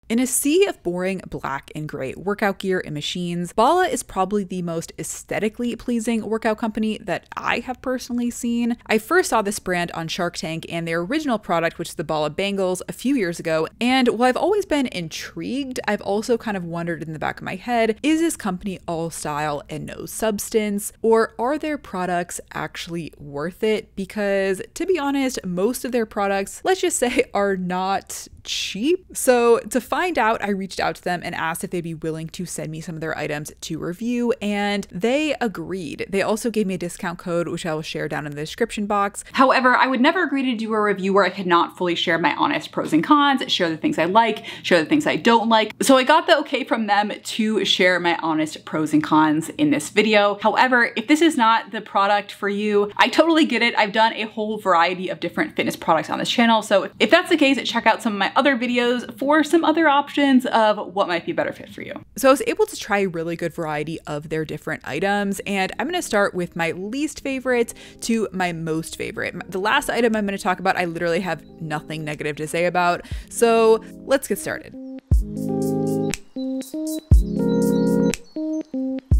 In a sea of boring black and gray workout gear and machines, Bala is probably the most aesthetically pleasing workout company that I have personally seen. I first saw this brand on Shark Tank and their original product, which is the Bala Bangles, a few years ago. And while I've always been intrigued, I've also kind of wondered in the back of my head, is this company all style and no substance? Or are their products actually worth it? Because to be honest, most of their products, let's just say, are not cheap. So to find out, I reached out to them and asked if they'd be willing to send me some of their items to review, and they agreed. They also gave me a discount code, which I will share down in the description box. However, I would never agree to do a review where I could not fully share my honest pros and cons, share the things I like, share the things I don't like. So I got the okay from them to share my honest pros and cons in this video. However, if this is not the product for you, I totally get it. I've done a whole variety of different fitness products on this channel. So if that's the case, check out some of my other videos for some other options of what might be a better fit for you. So I was able to try a really good variety of their different items, and I'm going to start with my least favorite to my most favorite. The last item I'm going to talk about, I literally have nothing negative to say about. So let's get started.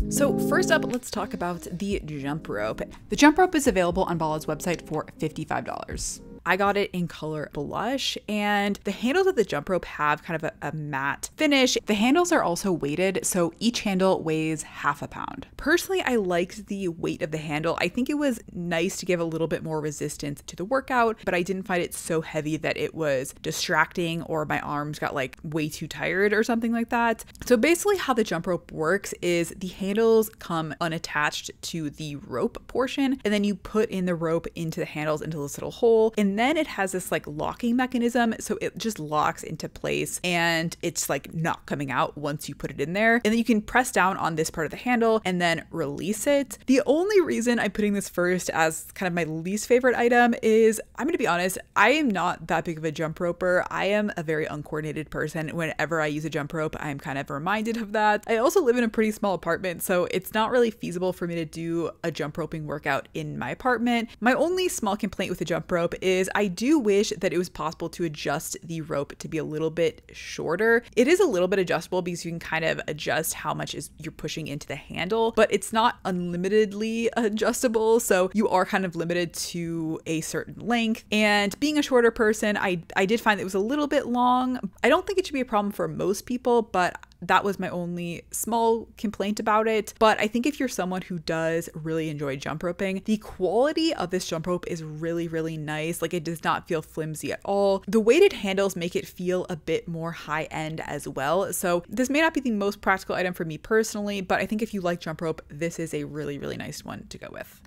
So first up, let's talk about the jump rope. The jump rope is available on Bala's website for $55. I got it in color blush, and the handles of the jump rope have kind of a matte finish. The handles are also weighted, so each handle weighs half a pound. Personally, I liked the weight of the handle. I think it was nice to give a little bit more resistance to the workout, but I didn't find it so heavy that it was distracting or my arms got like way too tired or something like that. So basically how the jump rope works is the handles come unattached to the rope portion, and then you put in the rope into the handles into this little hole, and then it has this like locking mechanism, so it just locks into place and it's like not coming out once you put it in there. And then you can press down on this part of the handle and then release it. The only reason I'm putting this first as kind of my least favorite item is, I'm gonna be honest, I am not that big of a jump roper. I am a very uncoordinated person. Whenever I use a jump rope, I'm kind of reminded of that. I also live in a pretty small apartment, so it's not really feasible for me to do a jump roping workout in my apartment. My only small complaint with the jump rope is I do wish that it was possible to adjust the rope to be a little bit shorter. It is a little bit adjustable because you can kind of adjust how much you're pushing into the handle, but it's not unlimitedly adjustable. So you are kind of limited to a certain length. And being a shorter person, I did find it was a little bit long. I don't think it should be a problem for most people, but that was my only small complaint about it. But I think if you're someone who does really enjoy jump roping, the quality of this jump rope is really, really nice. Like, it does not feel flimsy at all. The weighted handles make it feel a bit more high end as well. So this may not be the most practical item for me personally, but I think if you like jump rope, this is a really, really nice one to go with.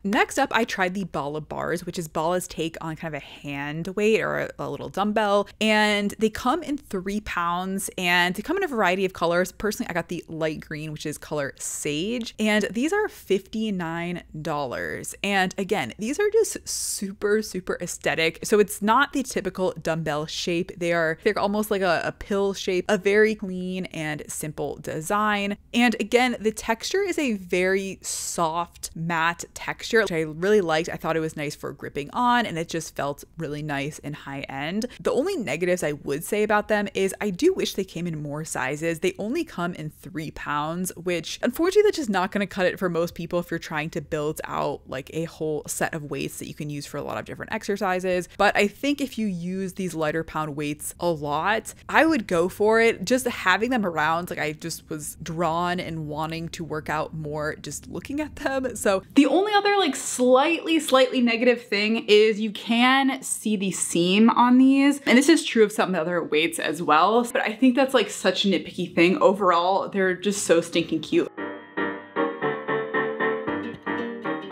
Next up, I tried the Bala Bars, which is Bala's take on kind of a hand weight or a little dumbbell. And they come in 3 pounds and they come in a variety of colors. Personally, I got the light green, which is color Sage. And these are $59. And again, these are just super, super aesthetic. So it's not the typical dumbbell shape. They're almost like a pill shape, a very clean and simple design. And again, the texture is a very soft, matte texture, which I really liked. I thought it was nice for gripping on, and it just felt really nice and high end. The only negatives I would say about them is I do wish they came in more sizes. They only come in 3 pounds, which unfortunately that's just not going to cut it for most people if you're trying to build out like a whole set of weights that you can use for a lot of different exercises. But I think if you use these lighter pound weights a lot, I would go for it. Just having them around, like, I just was drawn and wanting to work out more just looking at them. So the only other like slightly negative thing is you can see the seam on these. And this is true of some of the other weights as well. But I think that's like such a nitpicky thing. Overall, they're just so stinking cute.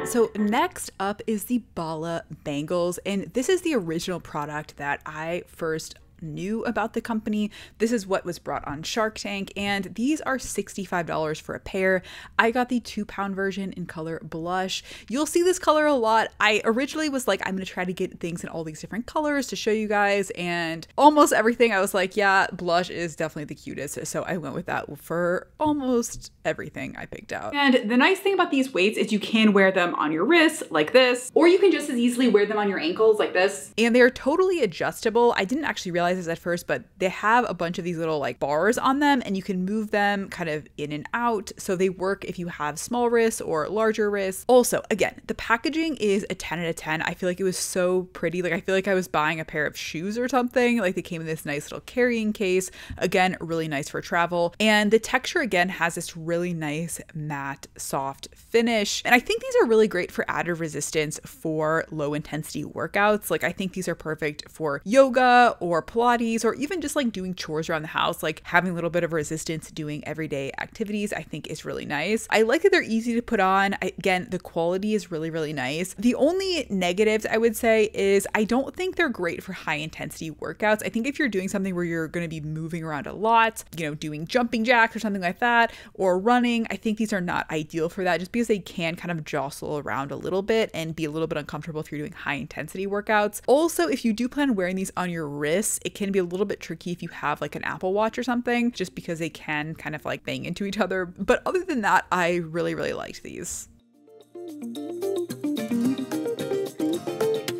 So next up is the Bala Bangles, and this is the original product that I first knew about the company. This is what was brought on Shark Tank, and these are $65 for a pair. I got the 2-pound version in color blush. You'll see this color a lot. I originally was like, I'm gonna try to get things in all these different colors to show you guys, and almost everything I was like, yeah, blush is definitely the cutest. So I went with that for almost everything I picked out. And the nice thing about these weights is you can wear them on your wrists like this, or you can just as easily wear them on your ankles like this. And they're totally adjustable. I didn't actually realize this at first, but they have a bunch of these little like bars on them, and you can move them kind of in and out. So they work if you have small wrists or larger wrists. Also, again, the packaging is a 10 out of 10. I feel like it was so pretty. Like I feel like I was buying a pair of shoes or something. Like they came in this nice little carrying case. Again, really nice for travel. And the texture again has this really nice matte soft finish. And I think these are really great for added resistance for low intensity workouts. Like I think these are perfect for yoga or Pilates, or even just like doing chores around the house, like having a little bit of resistance doing everyday activities. I think is really nice. I like that they're easy to put on. Again, the quality is really, really nice. The only negatives I would say is I don't think they're great for high intensity workouts. I think if you're doing something where you're going to be moving around a lot, you know, doing jumping jacks or something like that, or running, I think these are not ideal for that, just because they can kind of jostle around a little bit and be a little bit uncomfortable if you're doing high intensity workouts. Also, if you do plan on wearing these on your wrists, it can be a little bit tricky if you have like an Apple Watch or something, just because they can kind of like bang into each other. But other than that, I really, really liked these.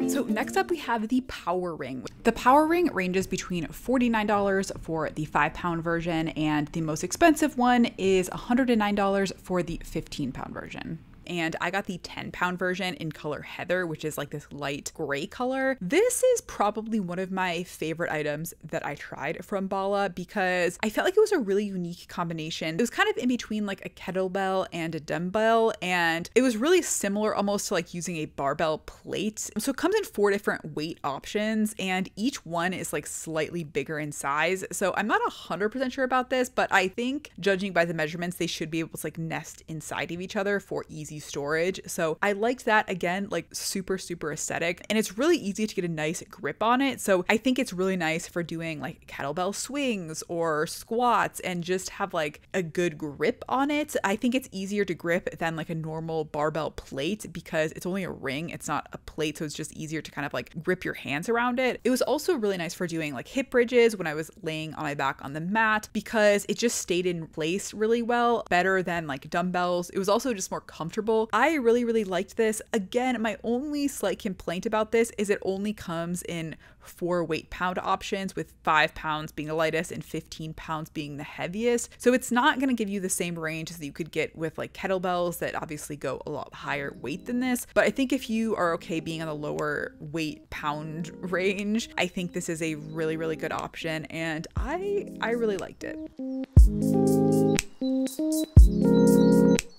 So next up we have the Power Ring. The Power Ring ranges between $49 for the 5-pound version, and the most expensive one is $109 for the 15-pound version. And I got the 10-pound version in color Heather, which is like this light gray color. This is probably one of my favorite items that I tried from Bala, because I felt like it was a really unique combination. It was kind of in between like a kettlebell and a dumbbell, and it was really similar almost to like using a barbell plate. So it comes in 4 different weight options, and each one is like slightly bigger in size. So I'm not 100% sure about this, but I think judging by the measurements, they should be able to like nest inside of each other for easy storage. So I liked that. Again, like super, super aesthetic, and it's really easy to get a nice grip on it. So I think it's really nice for doing like kettlebell swings or squats and just have like a good grip on it. I think it's easier to grip than like a normal barbell plate because it's only a ring, it's not a plate, so it's just easier to kind of like grip your hands around it. It was also really nice for doing like hip bridges when I was laying on my back on the mat, because it just stayed in place really well, better than like dumbbells. It was also just more comfortable. I really, really liked this. Again, my only slight complaint about this is it only comes in 4 weight pound options, with 5 pounds being the lightest and 15 pounds being the heaviest. So it's not going to give you the same range as you could get with like kettlebells that obviously go a lot higher weight than this. But I think if you are okay being on the lower weight pound range, I think this is a really, really good option, and I really liked it.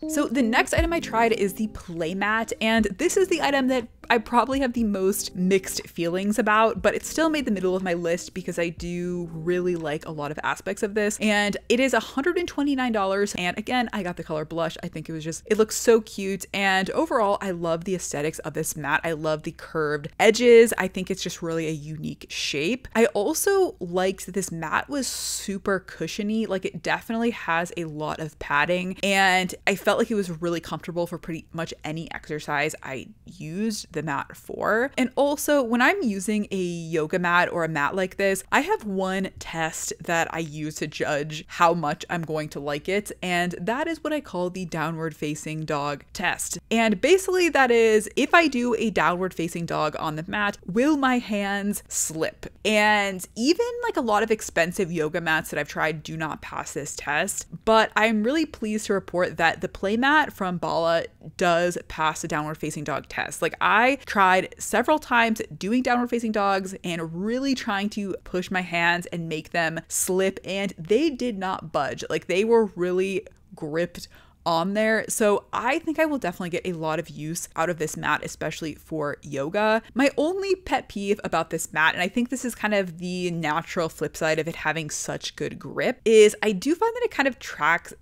So the next item I tried is the playmat, and this is the item that I probably have the most mixed feelings about, but it still made the middle of my list because I do really like a lot of aspects of this. And it is $129, and again, I got the color blush. I think it looks so cute, and overall I love the aesthetics of this mat. I love the curved edges. I think it's just really a unique shape. I also liked that this mat was super cushiony. Like it definitely has a lot of padding, and I felt like it was really comfortable for pretty much any exercise I used the mat for. And also, when I'm using a yoga mat or a mat like this, I have one test that I use to judge how much I'm going to like it, and that is what I call the downward facing dog test. And basically that is, if I do a downward facing dog on the mat, will my hands slip? And even like a lot of expensive yoga mats that I've tried do not pass this test, but I'm really pleased to report that the playmat from Bala does pass the downward facing dog test. Like I tried several times doing downward facing dogs and really trying to push my hands and make them slip, and they did not budge. Like they were really gripped on there. So I think I will definitely get a lot of use out of this mat, especially for yoga. My only pet peeve about this mat, and I think this is kind of the natural flip side of it having such good grip, is I do find that it kind of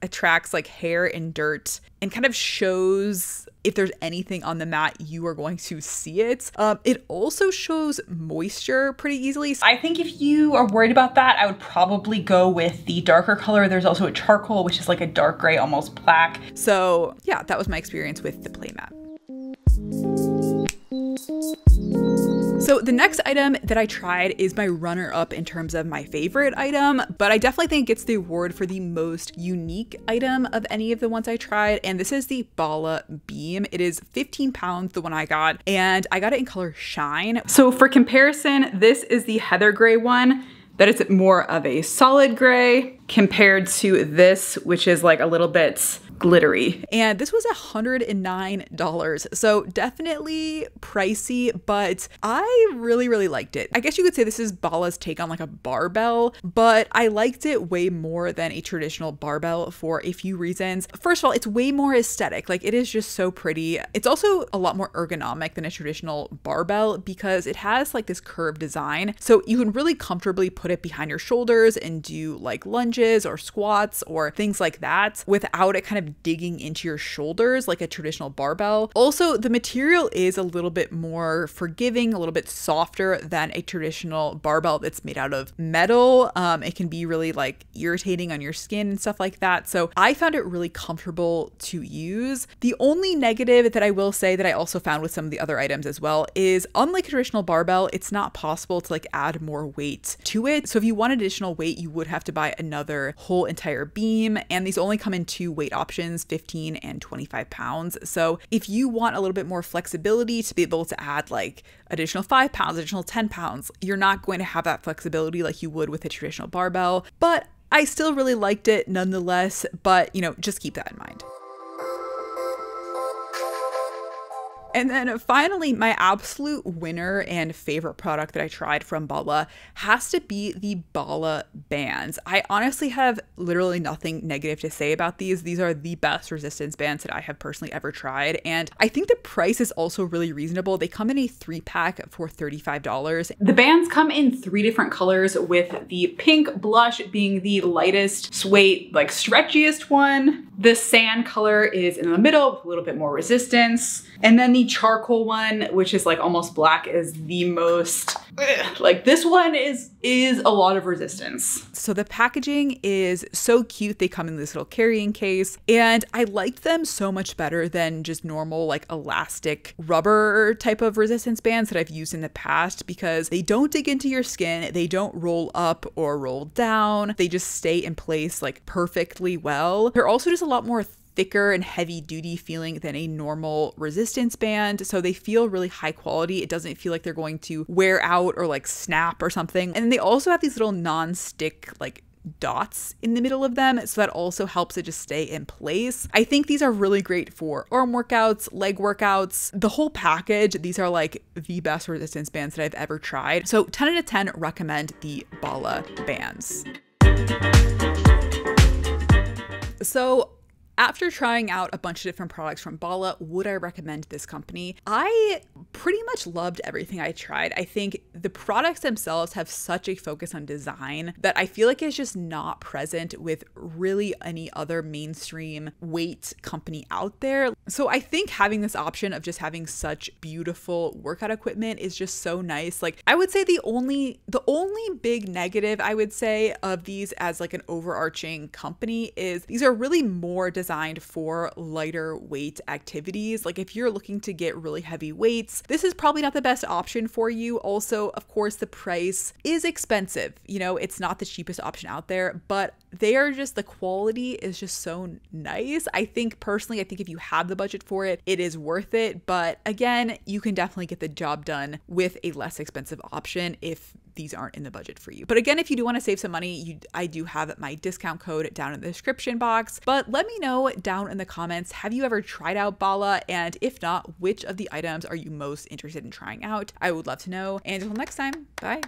attracts like hair and dirt and kind of shows if there's anything on the mat, you are going to see it. It also shows moisture pretty easily. I think if you are worried about that, I would probably go with the darker color. There's also a charcoal, which is like a dark gray, almost black. So yeah, that was my experience with the playmat. So the next item that I tried is my runner-up in terms of my favorite item, but I definitely think it gets the award for the most unique item of any of the ones I tried, and this is the Bala Beam. It is 15 pounds, the one I got, and I got it in color Shine. So for comparison, this is the heather gray one. That is more of a solid gray compared to this, which is like a little bit glittery. And this was $109. So definitely pricey, but I really liked it. I guess you could say this is Bala's take on like a barbell, but I liked it way more than a traditional barbell for a few reasons. First of all, it's way more aesthetic. Like, it is just so pretty. It's also a lot more ergonomic than a traditional barbell because it has like this curved design. So you can really comfortably put it behind your shoulders and do like lunges or squats or things like that without it kind of digging into your shoulders like a traditional barbell. Also, the material is a little bit more forgiving, a little bit softer than a traditional barbell that's made out of metal. It can be really like irritating on your skin and stuff like that. So I found it really comfortable to use. The only negative that I will say that I also found with some of the other items as well is, unlike a traditional barbell, it's not possible to like add more weight to it. So if you want additional weight, you would have to buy another whole entire beam, and these only come in two weight options, 15 and 25 pounds. So if you want a little bit more flexibility to be able to add like additional 5 pounds, additional 10 pounds, you're not going to have that flexibility like you would with a traditional barbell. But I still really liked it nonetheless, but you know, just keep that in mind. And then finally, my absolute winner and favorite product that I tried from Bala has to be the Bala Bands. I honestly have literally nothing negative to say about these. These are the best resistance bands that I have personally ever tried. And I think the price is also really reasonable. They come in a 3-pack for $35. The bands come in 3 different colors, with the pink blush being the lightest, suede, like stretchiest one. The sand color is in the middle with a little bit more resistance. And then the charcoal one, which is like almost black, is the most, like this one is a lot of resistance. So the packaging is so cute. They come in this little carrying case, and I liked them so much better than just normal like elastic rubber type of resistance bands that I've used in the past, because they don't dig into your skin. They don't roll up or roll down. They just stay in place like perfectly well. They're also just a lot more thicker and heavy duty feeling than a normal resistance band. So they feel really high quality. It doesn't feel like they're going to wear out or like snap or something. And they also have these little non-stick like dots in the middle of them, so that also helps it just stay in place. I think these are really great for arm workouts, leg workouts, the whole package. These are like the best resistance bands that I've ever tried. So 10 out of 10 recommend the Bala Bands. So after trying out a bunch of different products from Bala, would I recommend this company? I pretty much loved everything I tried. I think the products themselves have such a focus on design that I feel like it's just not present with really any other mainstream weight company out there. So I think having this option of just having such beautiful workout equipment is just so nice. Like, I would say the only big negative I would say of these as like an overarching company is these are really more designed for lighter weight activities. Like, if you're looking to get really heavy weights, this is probably not the best option for you. Also, of course, the price is expensive. You know, it's not the cheapest option out there, but the quality is just so nice. I think personally, if you have the budget for it, it is worth it. But again, you can definitely get the job done with a less expensive option if these aren't in the budget for you. But again, if you do want to save some money, I do have my discount code down in the description box. But let me know down in the comments, have you ever tried out Bala? And if not, which of the items are you most interested in trying out? I would love to know. And until next time, bye.